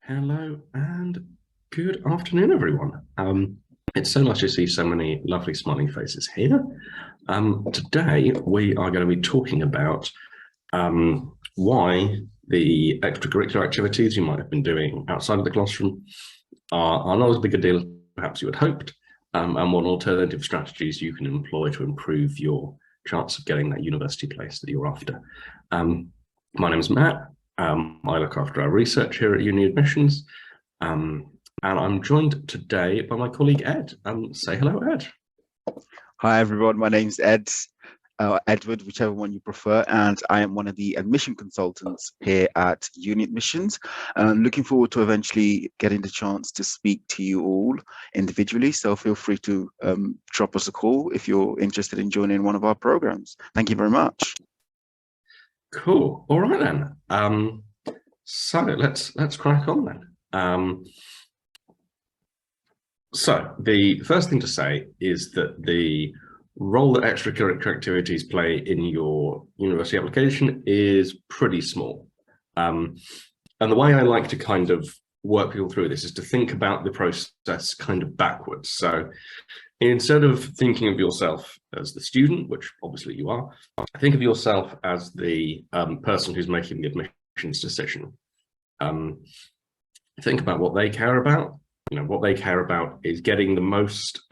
Hello and good afternoon, everyone. It's so nice to see so many lovely smiling faces here. Today, we are going to be talking about why the extracurricular activities you might have been doing outside of the classroom are not as big a deal as perhaps you had hoped, and what alternative strategies you can employ to improve your chance of getting that university place that you're after. My name is Matt. I look after our research here at UniAdmissions, and I'm joined today by my colleague Ed. Say hello, Ed. Hi everyone, my name's Ed, Edward, whichever one you prefer, and I am one of the admission consultants here at UniAdmissions. Looking forward to eventually getting the chance to speak to you all individually, so feel free to drop us a call if you're interested in joining one of our programs. Thank you very much. Cool. All right then. So let's crack on then. So the first thing to say is that the role that extracurricular activities play in your university application is pretty small. And the way I like to kind of work people through this is to think about the process kind of backwards. So instead of thinking of yourself as the student, which obviously you are, think of yourself as the person who's making the admissions decision. Think about what they care about. You know, what they care about is getting the most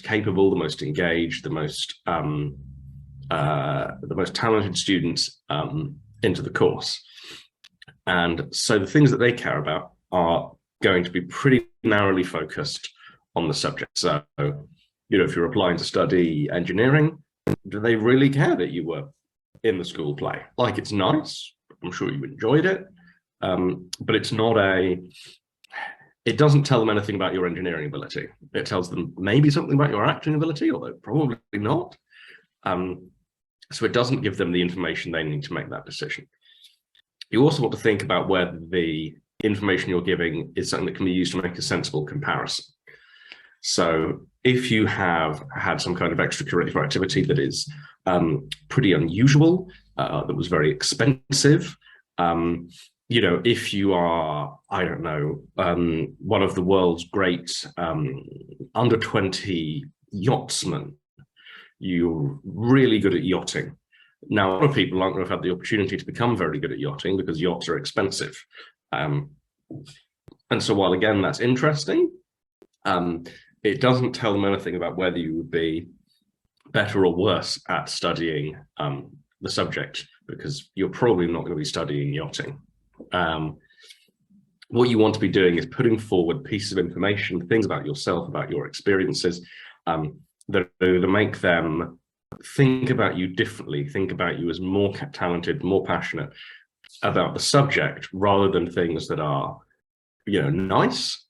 capable, the most engaged, the most talented students into the course. And so the things that they care about are going to be pretty narrowly focused on the subject. So, you know, if you're applying to study engineering, do they really care that you were in the school play? Like, it's nice, I'm sure you enjoyed it, but it's not it doesn't tell them anything about your engineering ability. It tells them maybe something about your acting ability, although probably not. So it doesn't give them the information they need to make that decision. You also want to think about whether the information you're giving is something that can be used to make a sensible comparison. So if you have had some kind of extracurricular activity that is pretty unusual, that was very expensive, you know, if you are, I don't know, one of the world's great under 20 yachtsmen, you're really good at yachting. Now, a lot of people aren't going to have had the opportunity to become very good at yachting because yachts are expensive. And so while, again, that's interesting, it doesn't tell them anything about whether you would be better or worse at studying the subject, because you're probably not going to be studying yachting. What you want to be doing is putting forward pieces of information, things about yourself, about your experiences, that are going to make them think about you differently, think about you as more talented, more passionate about the subject, rather than things that are, you know, nice,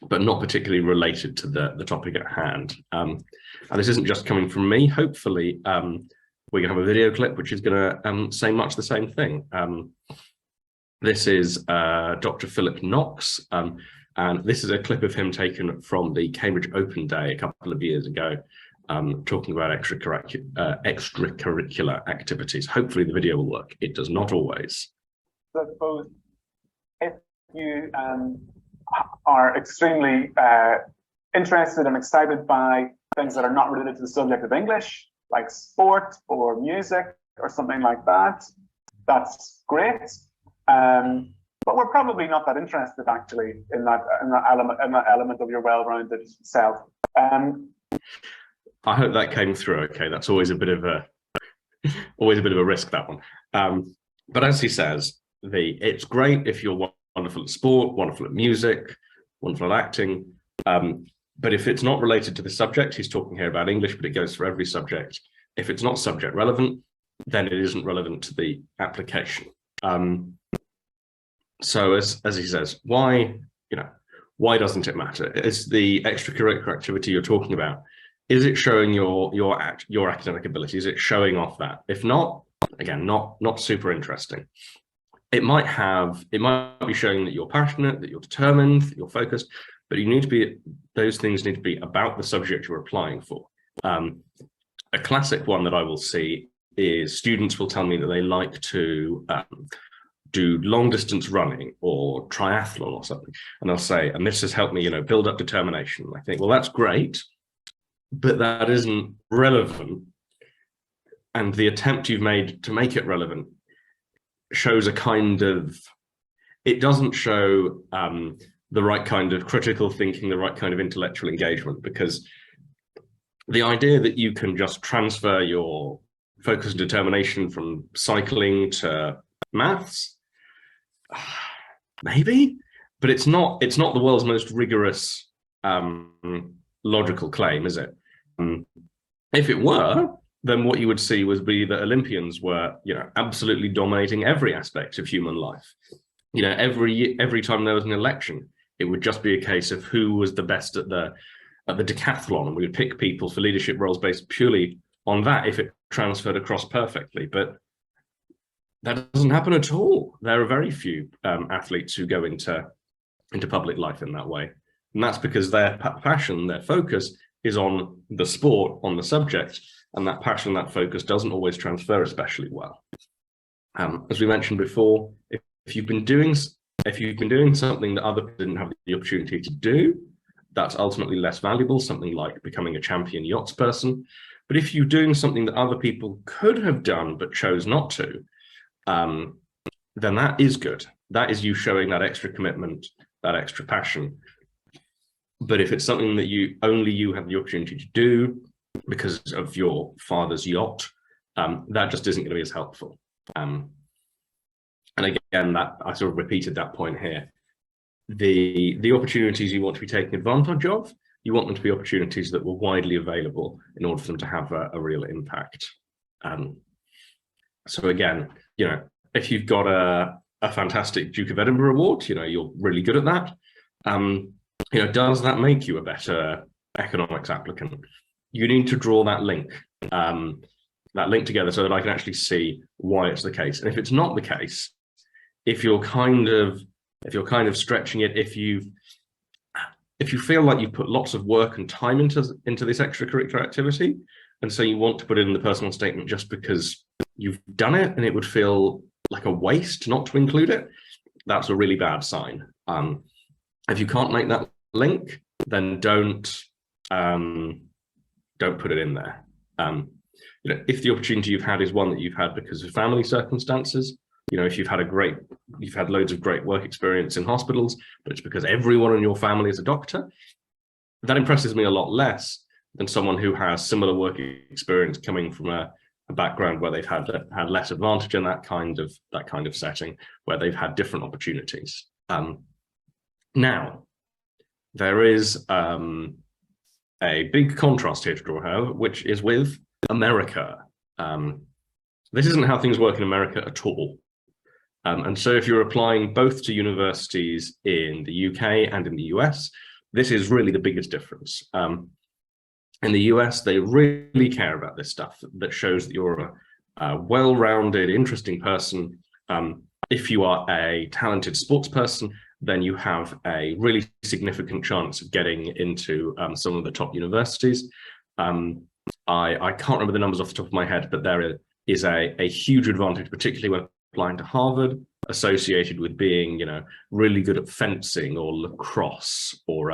but not particularly related to the topic at hand. And this isn't just coming from me. Hopefully, we're going to have a video clip which is going to say much the same thing. This is Dr. Philip Knox, and this is a clip of him taken from the Cambridge Open Day a couple of years ago, talking about extracurricular activities. Hopefully the video will work. It does not always. I suppose if you are extremely interested and excited by things that are not related to the subject of English, like sport or music or something like that, that's great. But we're probably not that interested actually in that element of your well-rounded self. I hope that came through okay. That's always a bit of a risk, that one. But as he says, it's great if you're wonderful at sport, wonderful at music, wonderful at acting. But if it's not related to the subject, he's talking here about English, but it goes for every subject. If it's not subject relevant, then it isn't relevant to the application. So as he says, why doesn't it matter? Is the extracurricular activity you're talking about, is it showing your academic ability? Is it showing off that? If not, again, not super interesting. It might be showing that you're passionate, that you're determined, that you're focused, but those things need to be about the subject you're applying for. A classic one that I will see is students will tell me that they like to do long distance running or triathlon or something, and they'll say, and this has helped me, build up determination. I think, well, that's great, but that isn't relevant. And the attempt you've made to make it relevant shows it doesn't show the right kind of critical thinking, the right kind of intellectual engagement, because the idea that you can just transfer your focus and determination from cycling to maths, maybe, but it's not the world's most rigorous logical claim, is it? If it were, then what you would see would be that Olympians were, absolutely dominating every aspect of human life. Every time there was an election, it would just be a case of who was the best at the decathlon, and we would pick people for leadership roles based purely on that if it transferred across perfectly. But that doesn't happen at all. There are very few athletes who go into public life in that way, and that's because their passion, their focus is on the sport, on the subject, and that passion, that focus doesn't always transfer especially well. As we mentioned before, if you've been doing something that others didn't have the opportunity to do, that's ultimately less valuable, something like becoming a champion yachts person. But if you're doing something that other people could have done but chose not to, then that is good. That is you showing that extra commitment, that extra passion. But if it's something that only you have the opportunity to do because of your father's yacht, that just isn't going to be as helpful. And again, that I sort of repeated that point here. The opportunities you want to be taking advantage of, you want them to be opportunities that were widely available in order for them to have a real impact. So again, if you've got a fantastic Duke of Edinburgh award, you're really good at that. Does that make you a better economics applicant? You need to draw that link together so that I can actually see why it's the case. And if it's not the case, if you're kind of stretching it, if you feel like you've put lots of work and time into this extracurricular activity, and so you want to put it in the personal statement just because you've done it and it would feel like a waste not to include it, that's a really bad sign. If you can't make that link, then don't put it in there. If the opportunity you've had is one that you've had because of family circumstances, if you've had loads of great work experience in hospitals, but it's because everyone in your family is a doctor, that impresses me a lot less than someone who has similar work experience coming from a background where they've had less advantage in that kind of setting, where they've had different opportunities. Now, there is a big contrast here to draw, however, which is with America. This isn't how things work in America at all. And so if you're applying both to universities in the UK and in the US, this is really the biggest difference. In the US, they really care about this stuff that shows that you're a well-rounded, interesting person. If you are a talented sports person, then you have a really significant chance of getting into some of the top universities. I can't remember the numbers off the top of my head, but there is a huge advantage, particularly when applying to Harvard, associated with being, really good at fencing or lacrosse or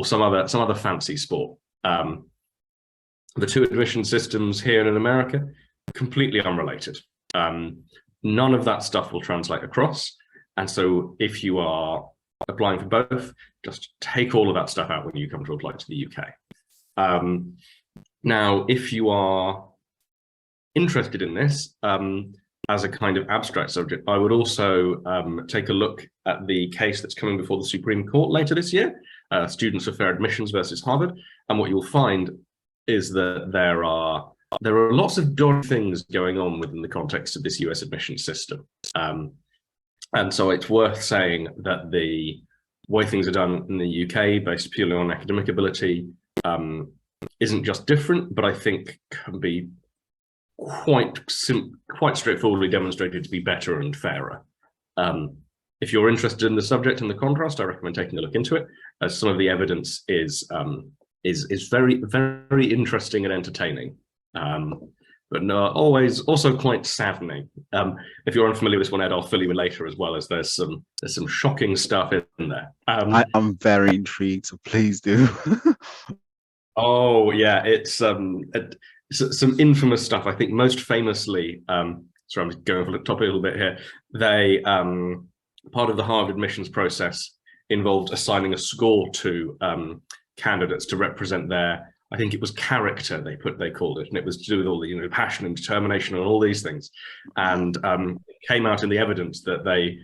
some other fancy sport. The two admission systems here and in America, completely unrelated. None of that stuff will translate across. And so if you are applying for both, just take all of that stuff out when you come to apply to the UK. Now, if you are interested in this as a kind of abstract subject, I would also take a look at the case that's coming before the Supreme Court later this year, Students for Fair Admissions versus Harvard. And what you'll find is that there are lots of dodgy things going on within the context of this US admission system. And so it's worth saying that the way things are done in the UK, based purely on academic ability, isn't just different, but I think can be quite straightforwardly demonstrated to be better and fairer. If you're interested in the subject and the contrast, I recommend taking a look into it, as some of the evidence is very, very interesting and entertaining. But but no, always also quite saddening. If you're unfamiliar with this one, Ed, I'll fill you in later as well, as there's some shocking stuff in there. I'm very intrigued, so please do. Oh yeah, it's some infamous stuff. I think most famously, sorry, I'm going off the topic a little bit here. They part of the Harvard admissions process involved assigning a score to candidates to represent their, I think it was character they called it, and it was to do with all the passion and determination and all these things. And it came out in the evidence that they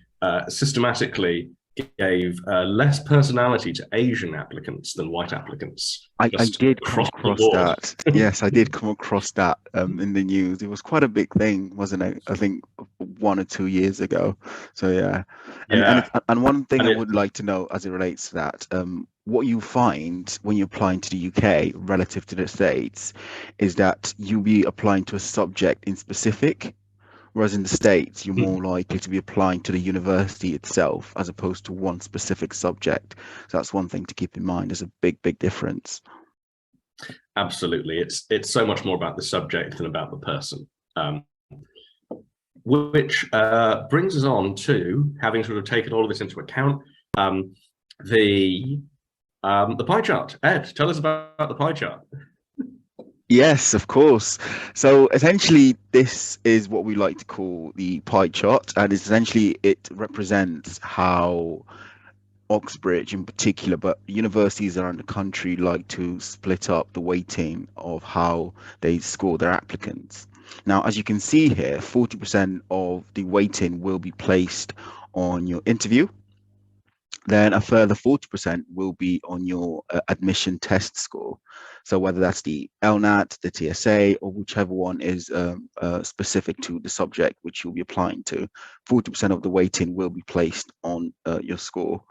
systematically gave less personality to Asian applicants than white applicants. I did come across that. Yes, I did come across that in the news. It was quite a big thing, wasn't it? I think 1 or 2 years ago. So yeah. And one thing I would like to know as it relates to that, what you find when you're applying to the UK relative to the States is that you'll be applying to a subject in specific. Whereas in the States, you're more likely to be applying to the university itself as opposed to one specific subject. So that's one thing to keep in mind. There's a big, big difference. Absolutely. It's so much more about the subject than about the person. Which brings us on to, having sort of taken all of this into account, the pie chart. Ed, tell us about the pie chart. Yes, of course. So essentially, this is what we like to call the pie chart, and essentially it represents how Oxbridge in particular, but universities around the country like to split up the weighting of how they score their applicants. Now, as you can see here, 40% of the weighting will be placed on your interview. Then a further 40% will be on your admission test score. So whether that's the LNAT, the TSA, or whichever one is specific to the subject which you'll be applying to, 40% of the weighting will be placed on your score.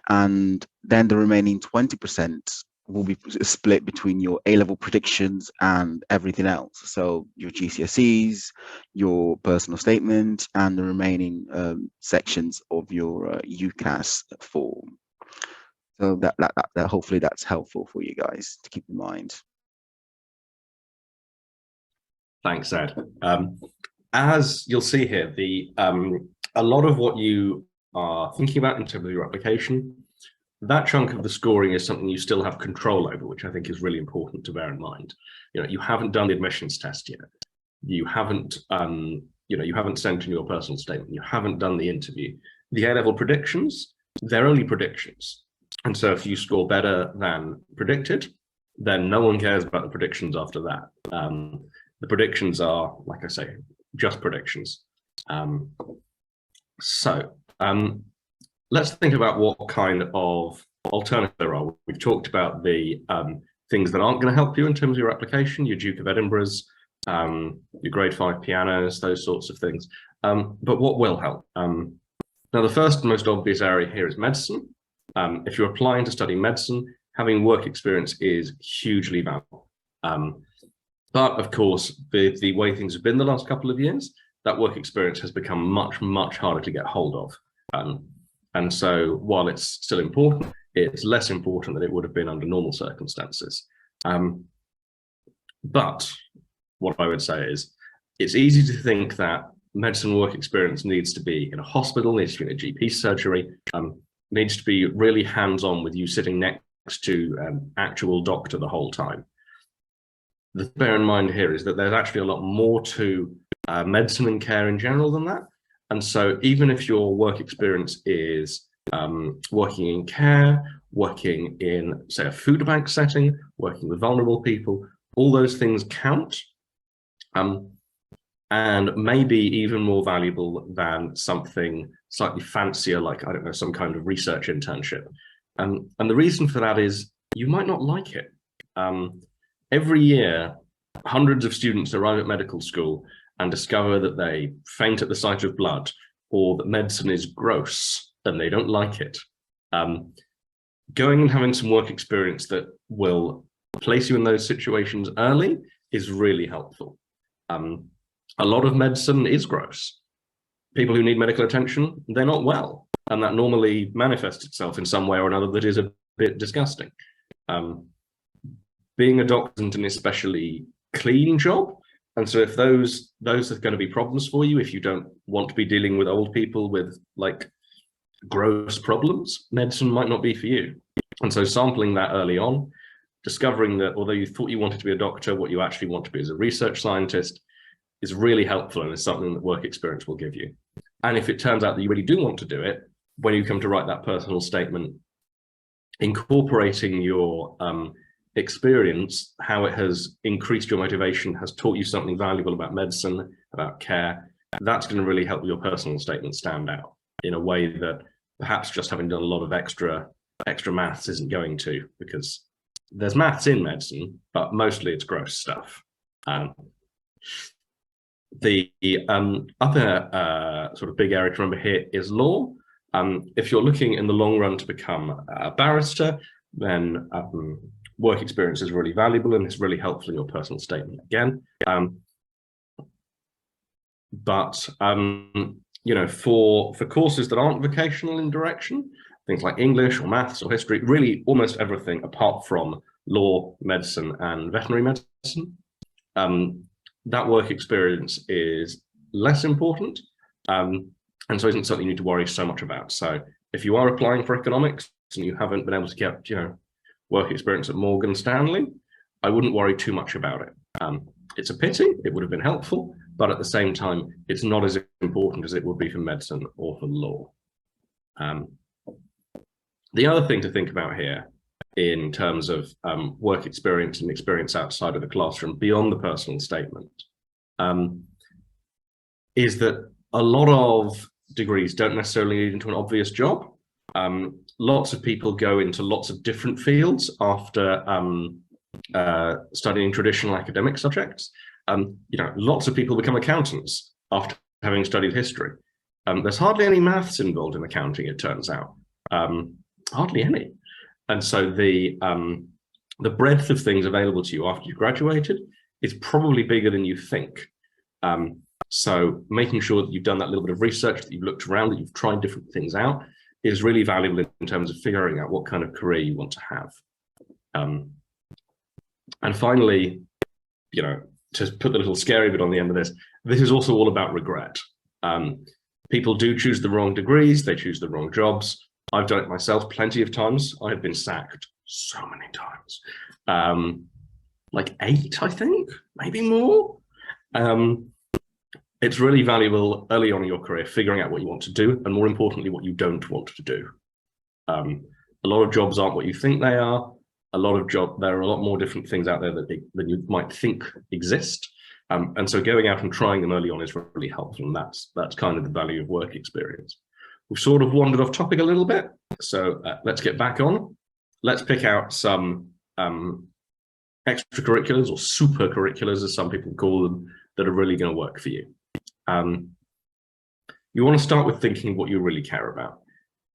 And then the remaining 20% will be split between your A-level predictions and everything else. So your GCSEs, your personal statement, and the remaining sections of your UCAS form. So that hopefully that's helpful for you guys to keep in mind. Thanks, Ed. As you'll see here, a lot of what you are thinking about in terms of your application, that chunk of the scoring is something you still have control over, which I think is really important to bear in mind. You haven't done the admissions test yet. You haven't, you haven't sent in your personal statement. You haven't done the interview. The A-level predictions, they're only predictions. And so if you score better than predicted, then no one cares about the predictions after that. The predictions are, like I say, just predictions. Let's think about what kind of alternatives there are. We've talked about the things that aren't going to help you in terms of your application, your Duke of Edinburgh's, your grade 5 pianos, those sorts of things. But what will help? Now, the first most obvious area here is medicine. If you're applying to study medicine, having work experience is hugely valuable. But of course, with the way things have been the last couple of years, that work experience has become much, much harder to get hold of. And so while it's still important, it's less important than it would have been under normal circumstances. But what I would say is, it's easy to think that medicine work experience needs to be in a hospital, needs to be in a GP surgery, needs to be really hands-on with you sitting next to an actual doctor the whole time. The thing to bear in mind here is that there's actually a lot more to medicine and care in general than that. And so even if your work experience is working in care, working in, say, a food bank setting, working with vulnerable people, all those things count, and maybe even more valuable than something slightly fancier, like, I don't know, some kind of research internship. And the reason for that is you might not like it. Every year, hundreds of students arrive at medical school and discover that they faint at the sight of blood, or that medicine is gross and they don't like it. Going and having some work experience that will place you in those situations early is really helpful. A lot of medicine is gross. People who need medical attention, they're not well, and that normally manifests itself in some way or another that is a bit disgusting. Being a doctor isn't an especially clean job, And so if those are going to be problems for you, if you don't want to be dealing with old people with like gross problems, medicine might not be for you. And so sampling that early on, discovering that although you thought you wanted to be a doctor, what you actually want to be is a research scientist is really helpful, and is something that work experience will give you. And if it turns out that you really do want to do it, when you come to write that personal statement, incorporating your experience, how it has increased your motivation, has taught you something valuable about medicine, about care, that's going to really help your personal statement stand out in a way that perhaps just having done a lot of extra maths isn't going to, because there's maths in medicine, but mostly it's gross stuff. The other sort of big area to remember here is law. If you're looking in the long run to become a barrister, then work experience is really valuable and is really helpful in your personal statement again. You know, for courses that aren't vocational in direction, things like English or maths or history, really almost everything apart from law, medicine, and veterinary medicine, that work experience is less important, and so isn't something you need to worry so much about. So if you are applying for economics and you haven't been able to get, you know, work experience at Morgan Stanley, I wouldn't worry too much about it. It's a pity, it would have been helpful, but at the same time, it's not as important as it would be for medicine or for law. The other thing to think about here in terms of work experience and experience outside of the classroom beyond the personal statement is that a lot of degrees don't necessarily lead into an obvious job. Lots of people go into lots of different fields after studying traditional academic subjects. You know, lots of people become accountants after having studied history. There's hardly any maths involved in accounting, it turns out. Hardly any. And so the breadth of things available to you after you've graduated is probably bigger than you think. So making sure that you've done that little bit of research, that you've looked around, that you've tried different things out, is really valuable in terms of figuring out what kind of career you want to have. And finally, you know, to put the little scary bit on the end of this is also all about regret. People do choose the wrong degrees, they choose the wrong jobs. I've done it myself plenty of times. I have been sacked so many times. Like 8, I think, maybe more. It's really valuable early on in your career, figuring out what you want to do, and more importantly, what you don't want to do. A lot of jobs aren't what you think they are. There are a lot more different things out there than you might think exist. And so going out and trying them early on is really helpful, and that's kind of the value of work experience. We've sort of wandered off topic a little bit, so let's get back on. Let's pick out some extracurriculars, or supercurriculars, as some people call them, that are really going to work for you. You want to start with thinking what you really care about.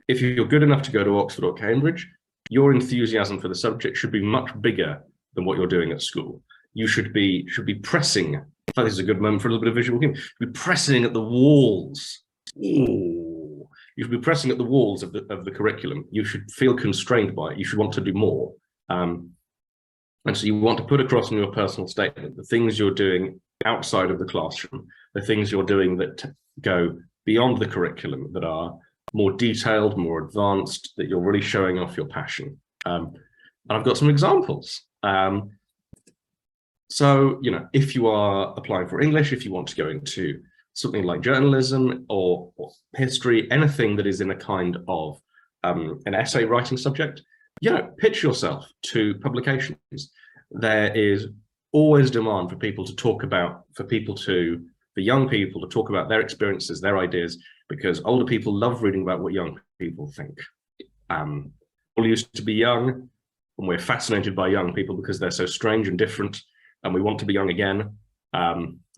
If you're good enough to go to Oxford or Cambridge, your enthusiasm for the subject should be much bigger than what you're doing at school. You should be pressing. I thought this is a good moment for a little bit of visual humor. Be pressing at the walls. Ooh. You should be pressing at the walls of the curriculum. You should feel constrained by it. You should want to do more. And so you want to put across in your personal statement the things you're doing outside of the classroom, the things you're doing that go beyond the curriculum, that are more detailed, more advanced, that you're really showing off your passion. And I've got some examples. So, you know, if you are applying for English, if you want to go into something like journalism or history, anything that is in a kind of an essay writing subject, you know, pitch yourself to publications. There is always demand for people to talk about, for young people to talk about their experiences, their ideas, because older people love reading about what young people think. We used to be young, and we're fascinated by young people because they're so strange and different, and we want to be young again.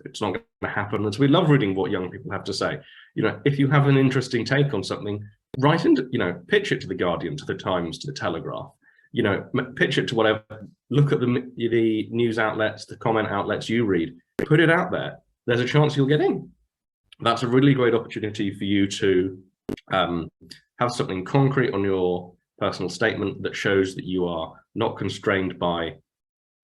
It's not going to happen. And so we love reading what young people have to say. You know, if you have an interesting take on something, write into, you know, pitch it to the Guardian, to the Times, to the Telegraph. You know, pitch it to whatever. Look at the news outlets, the comment outlets you read. Put it out there. There's a chance you'll get in. That's a really great opportunity for you to have something concrete on your personal statement that shows that you are not constrained by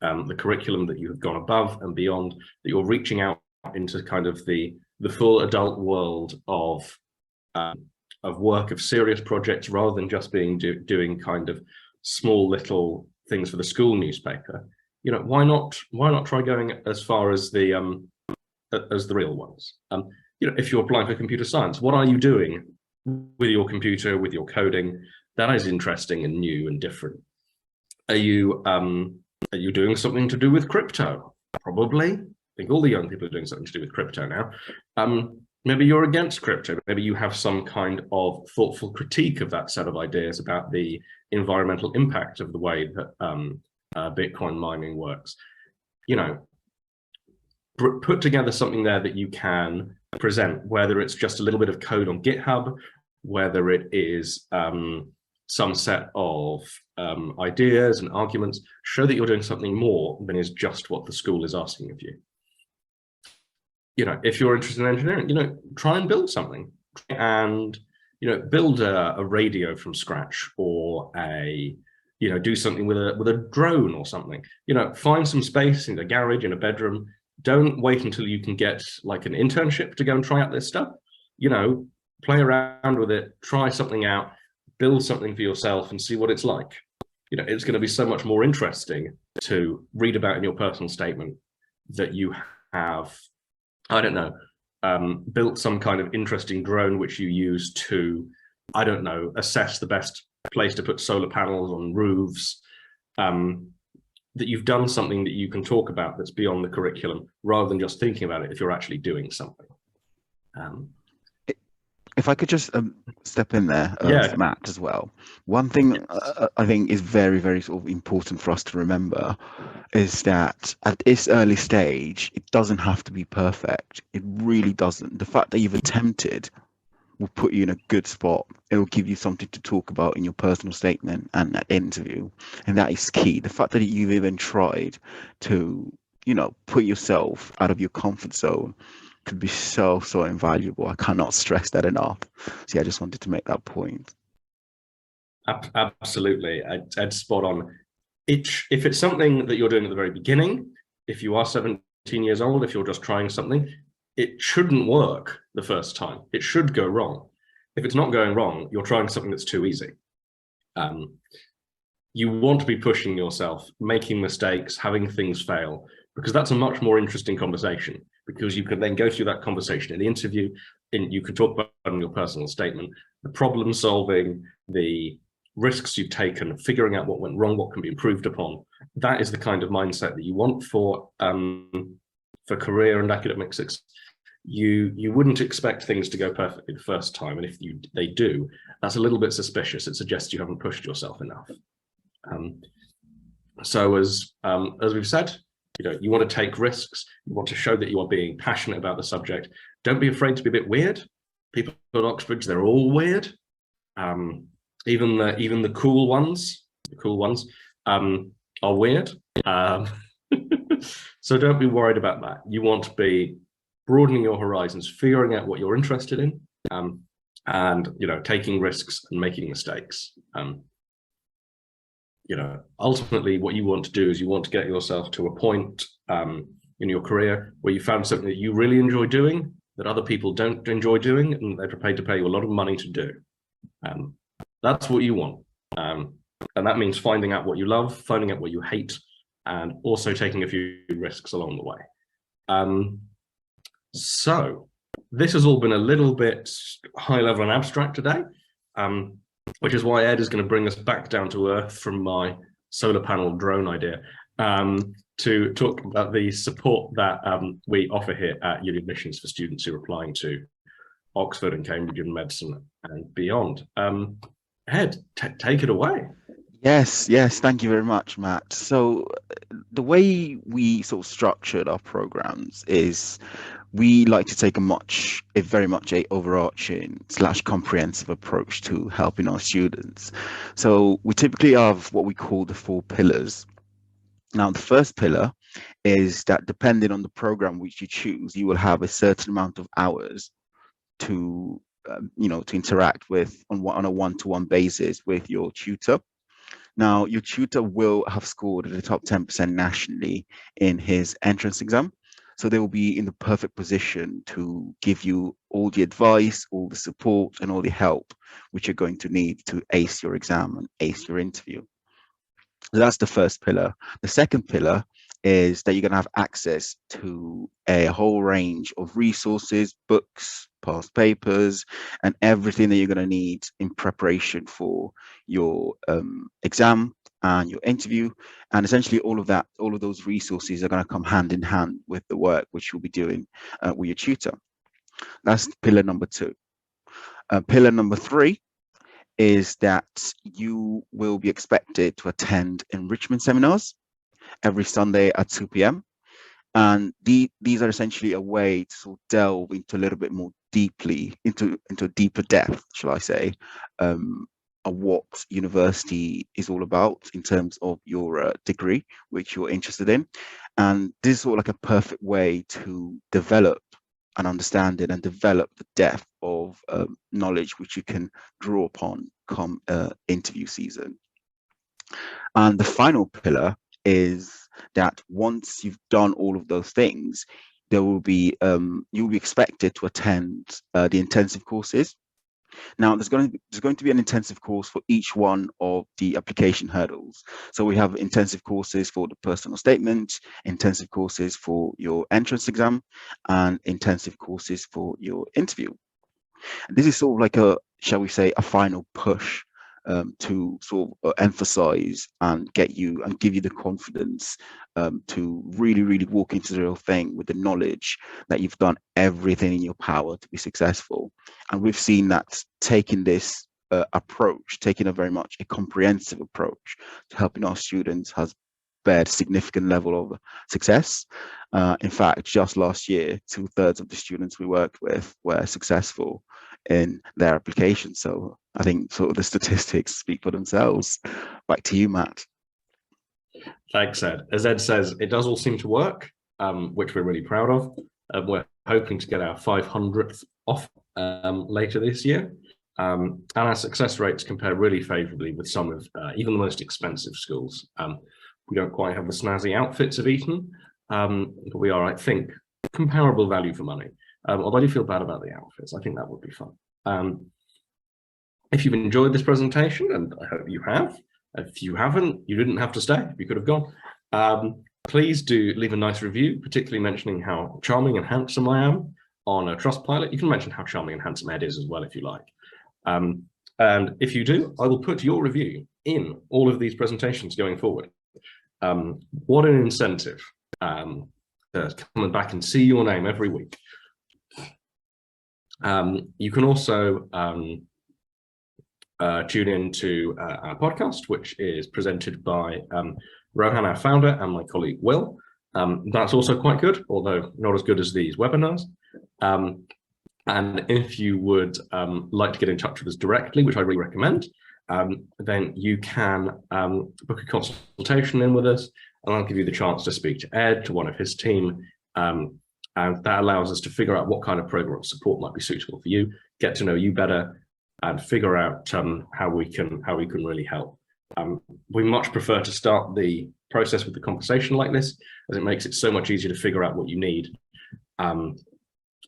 the curriculum, that you have gone above and beyond, that you're reaching out into kind of the full adult world of work, of serious projects, rather than just being doing kind of small little things for the school newspaper. You know, why not try going as far as the real ones? You know, if you're applying for computer science, what are you doing with your computer, with your coding? That is interesting and new and different. Are you doing something to do with crypto? Probably. I think all the young people are doing something to do with crypto now. Maybe you're against crypto. Maybe you have some kind of thoughtful critique of that set of ideas about the environmental impact of the way that Bitcoin mining works. You know, put together something there that you can present, whether it's just a little bit of code on GitHub, whether it is some set of ideas and arguments. Show that you're doing something more than is just what the school is asking of you. You know, if you're interested in engineering, you know, try and build something, and, you know, build a radio from scratch, or you know, do something with a drone or something. You know, find some space in a garage, in a bedroom. Don't wait until you can get like an internship to go and try out this stuff. You know, play around with it, try something out, build something for yourself and see what it's like. You know, it's going to be so much more interesting to read about in your personal statement that you have, I don't know, built some kind of interesting drone which you use to, I don't know, assess the best place to put solar panels on roofs, that you've done something that you can talk about that's beyond the curriculum, rather than just thinking about it if you're actually doing something. If I could just step in there, Yeah. Matt, as well. One thing I think is very, very sort of important for us to remember is that at this early stage, it doesn't have to be perfect. It really doesn't. The fact that you've attempted will put you in a good spot. It will give you something to talk about in your personal statement and that interview. And that is key. The fact that you've even tried to, you know, put yourself out of your comfort zone could be so, so invaluable. I cannot stress that enough. So yeah, I just wanted to make that point. Absolutely. I'd spot on. If it's something that you're doing at the very beginning, if you are 17 years old, if you're just trying something, it shouldn't work the first time. It should go wrong. If it's not going wrong, you're trying something that's too easy. You want to be pushing yourself, making mistakes, having things fail, because that's a much more interesting conversation, because you can then go through that conversation in the interview, and you can talk about in your personal statement, the problem solving, the risks you've taken, figuring out what went wrong, what can be improved upon. That is the kind of mindset that you want for career and academic success. You wouldn't expect things to go perfectly the first time, and if they do, that's a little bit suspicious. It suggests you haven't pushed yourself enough. So as we've said, you know, you want to take risks. You want to show that you are being passionate about the subject. Don't be afraid to be a bit weird. People at Oxbridge, they're all weird. Even the cool ones, are weird. So don't be worried about that. You want to be broadening your horizons, figuring out what you're interested in, and, you know, taking risks and making mistakes. You know, ultimately what you want to do is you want to get yourself to a point in your career where you found something that you really enjoy doing, that other people don't enjoy doing, and they're prepared to pay you a lot of money to do. That's what you want. And that means finding out what you love, finding out what you hate, and also taking a few risks along the way. So this has all been a little bit high level and abstract today, which is why Ed is going to bring us back down to earth from my solar panel drone idea, to talk about the support that we offer here at UniAdmissions for students who are applying to Oxford and Cambridge and medicine and beyond. Ed, take it away. Yes, thank you very much, Matt. So the way we sort of structured our programs is we like to take a very much a overarching / comprehensive approach to helping our students. So we typically have what we call the 4 pillars. Now, the first pillar is that depending on the program which you choose, you will have a certain amount of hours to to interact with on a one-to-one basis with your tutor. Now, your tutor will have scored at the top 10% nationally in his entrance exam. So they will be in the perfect position to give you all the advice, all the support, and all the help which you're going to need to ace your exam and ace your interview. So that's the first pillar. The second pillar is that you're going to have access to a whole range of resources, books, past papers, and everything that you're going to need in preparation for your exam and your interview. And essentially all of those resources are going to come hand in hand with the work which you'll be doing with your tutor. That's pillar number 2. Pillar number 3 is that you will be expected to attend enrichment seminars every Sunday at 2 p.m. And these are essentially a way to sort of delve into a little bit more deeply, into a deeper depth, shall I say, of what university is all about in terms of your degree, which you're interested in. And this is sort of like a perfect way to develop an understanding and develop the depth of knowledge which you can draw upon come interview season. And the final pillar is that once you've done all of those things, there will be you'll be expected to attend the intensive courses. Now, there's going to be an intensive course for each one of the application hurdles. So we have intensive courses for the personal statement, intensive courses for your entrance exam, and intensive courses for your interview. And this is sort of like a, shall we say, a final push to sort of emphasize and give you the confidence to really walk into the real thing with the knowledge that you've done everything in your power to be successful. And we've seen that taking this approach, taking a very much a comprehensive approach to helping our students has bared significant level of success. In fact, just last year, 2/3 of the students we worked with were successful in their application. So I think sort of the statistics speak for themselves. Back to you, Matt. Thanks, Ed. As Ed says, it does all seem to work, which we're really proud of. We're hoping to get our 500th off later this year. And our success rates compare really favorably with some of even the most expensive schools. We don't quite have the snazzy outfits of Eton, but we are, I think, comparable value for money. Although I do feel bad about the outfits, I think that would be fun. If you've enjoyed this presentation, and I hope you have, if you haven't, you didn't have to stay, you could have gone. Please do leave a nice review, particularly mentioning how charming and handsome I am on a Trustpilot. You can mention how charming and handsome Ed is as well if you like. And if you do, I will put your review in all of these presentations going forward. What an incentive to come back and see your name every week. You can also tune in to our podcast, which is presented by Rohan, our founder, and my colleague Will. That's also quite good, although not as good as these webinars. And if you would like to get in touch with us directly, which I really recommend, then you can book a consultation in with us, and I'll give you the chance to speak to Ed, to one of his team, and that allows us to figure out what kind of program of support might be suitable for you, get to know you better, and figure out how we can really help. We much prefer to start the process with the conversation like this, as it makes it so much easier to figure out what you need,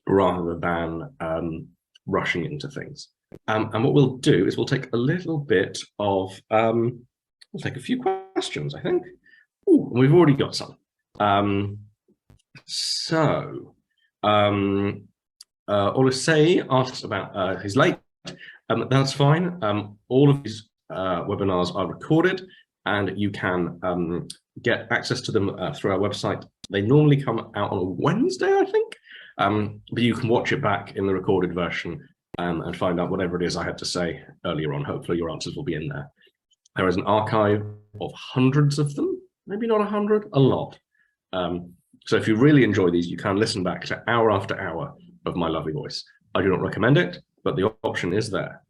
rather than rushing into things. And what we'll do is we'll take a little bit of, we'll take a few questions, I think. Ooh, we've already got some. Olusei asks about he's late. That's fine. All of these webinars are recorded, and you can get access to them through our website. They normally come out on a Wednesday, I think, but you can watch it back in the recorded version and find out whatever it is I had to say earlier on. Hopefully your answers will be in there. There is an archive of hundreds of them, maybe not 100, a lot. So if you really enjoy these, you can listen back to hour after hour of my lovely voice. I do not recommend it, but the option is there.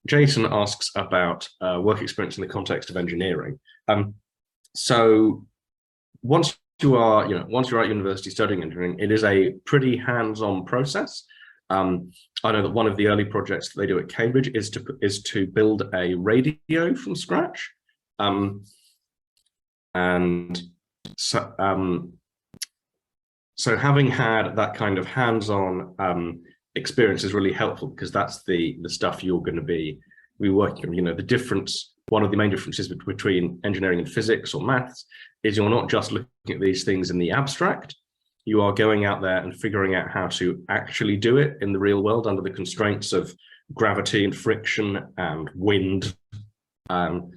Jason asks about work experience in the context of engineering. So once you're at university studying engineering, it is a pretty hands-on process. I know that one of the early projects that they do at Cambridge is to build a radio from scratch. And so having had that kind of hands-on experience is really helpful, because that's the stuff you're going to be working on. You know, the difference, one of the main differences between engineering and physics or maths is you're not just looking at these things in the abstract. You are going out there and figuring out how to actually do it in the real world under the constraints of gravity and friction and wind. And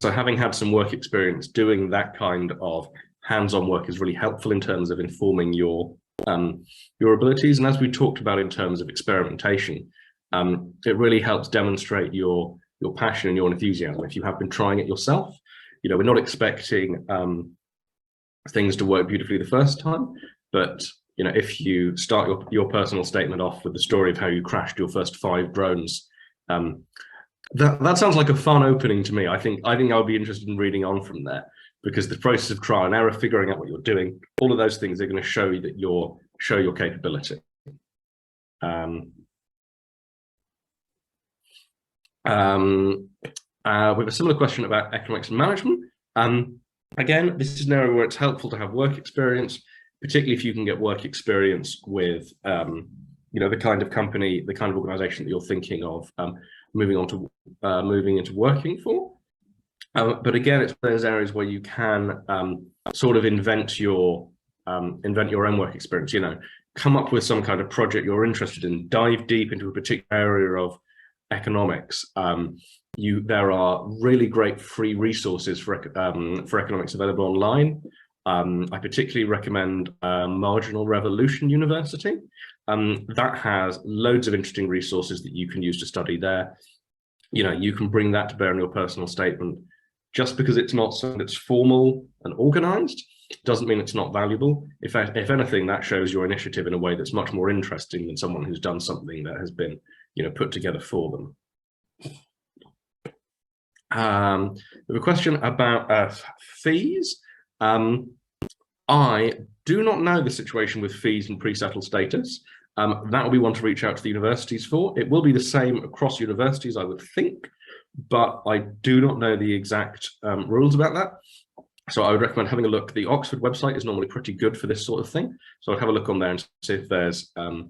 so having had some work experience doing that kind of hands-on work is really helpful in terms of informing your abilities. And as we talked about in terms of experimentation, it really helps demonstrate your passion and your enthusiasm if you have been trying it yourself. You know, we're not expecting things to work beautifully the first time, but you know, if you start your personal statement off with the story of how you crashed your first 5 drones, that sounds like a fun opening to me. I think I'll be interested in reading on from there, because the process of trial and error, figuring out what you're doing, all of those things are going to show you that show your capability. We have a similar question about economics and management. Again, this is an area where it's helpful to have work experience, particularly if you can get work experience with, you know, the kind of company, the kind of organization that you're thinking of moving into working for. But again, it's those areas where you can sort of invent your own work experience. You know, come up with some kind of project you're interested in, dive deep into a particular area of economics. There are really great free resources for economics available online. I particularly recommend Marginal Revolution University. That has loads of interesting resources that you can use to study there. You know, you can bring that to bear in your personal statement. Just because it's not something that's formal and organized doesn't mean it's not valuable. If anything, that shows your initiative in a way that's much more interesting than someone who's done something that has been, you know, put together for them. We have a question about fees. I do not know the situation with fees and pre-settled status. That will be one to reach out to the universities for. It will be the same across universities, I would think, but I do not know the exact rules about that. So I would recommend having a look. The Oxford website is normally pretty good for this sort of thing. So I'd have a look on there and see if there's a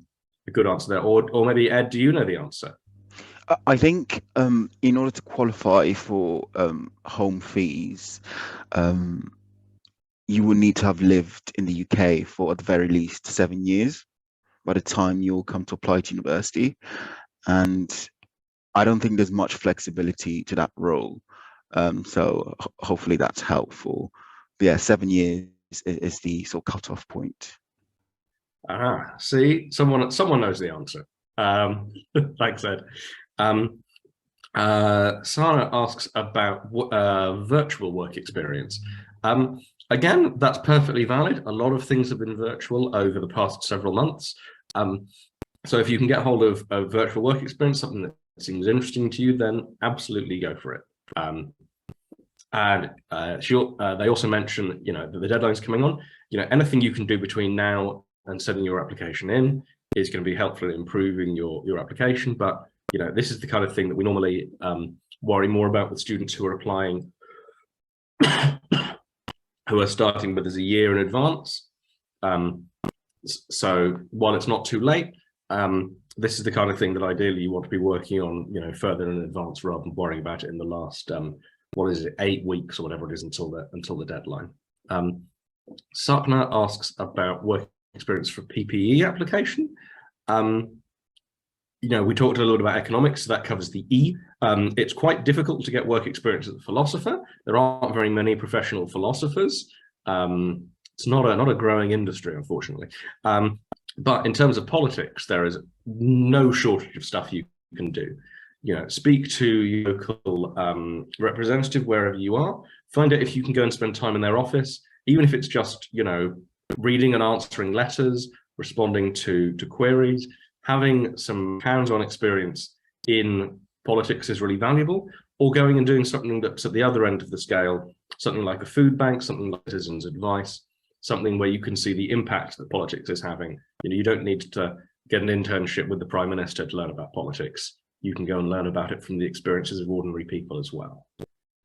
good answer there. Or maybe, Ed, do you know the answer? I think in order to qualify for home fees, you will need to have lived in the UK for at the very least 7 years by the time you'll come to apply to university. And I don't think there's much flexibility to that rule. So hopefully that's helpful. But yeah, 7 years is the sort of cutoff point. See, someone knows the answer. Thanks, Ed. Sarah asks about virtual work experience. Again, that's perfectly valid. A lot of things have been virtual over the past several months. So if you can get hold of a virtual work experience, something that seems interesting to you, then absolutely go for it. And they also mention, you know, that the deadline's coming on. You know, anything you can do between now and sending your application in is going to be helpful in improving your application. But you know, this is the kind of thing that we normally worry more about with students who are applying, who are starting with us a year in advance. So while it's not too late, this is the kind of thing that ideally you want to be working on, you know, further in advance rather than worrying about it in the last, 8 weeks or whatever it is until the deadline. Sapna asks about work experience for PPE application. You know, we talked a little bit about economics, so that covers the E. It's quite difficult to get work experience as a philosopher. There aren't very many professional philosophers. It's not a growing industry, unfortunately. But in terms of politics, there is no shortage of stuff you can do. You know, speak to your local representative wherever you are. Find out if you can go and spend time in their office, even if it's just, you know, reading and answering letters, responding to queries. Having some hands-on experience in politics is really valuable, or going and doing something that's at the other end of the scale, something like a food bank, something like citizens' advice, something where you can see the impact that politics is having. You know, you don't need to get an internship with the Prime Minister to learn about politics. You can go and learn about it from the experiences of ordinary people as well.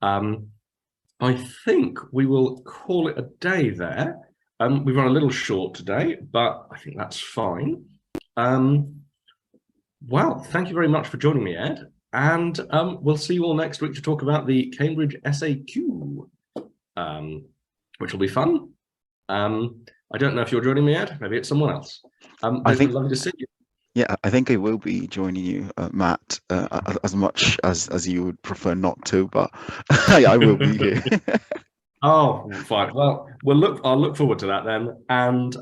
I think we will call it a day there. We've run a little short today, but I think that's fine. Well, thank you very much for joining me, Ed. And we'll see you all next week to talk about the Cambridge SAQ, which will be fun. I don't know if you're joining me, Ed. Maybe it's someone else. I think lovely to see you. Yeah, I think I will be joining you, Matt, as much as you would prefer not to, but I will be here. Oh, fine. Well, I'll look forward to that then, and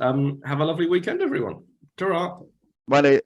have a lovely weekend, everyone. Ta-ra. Bye.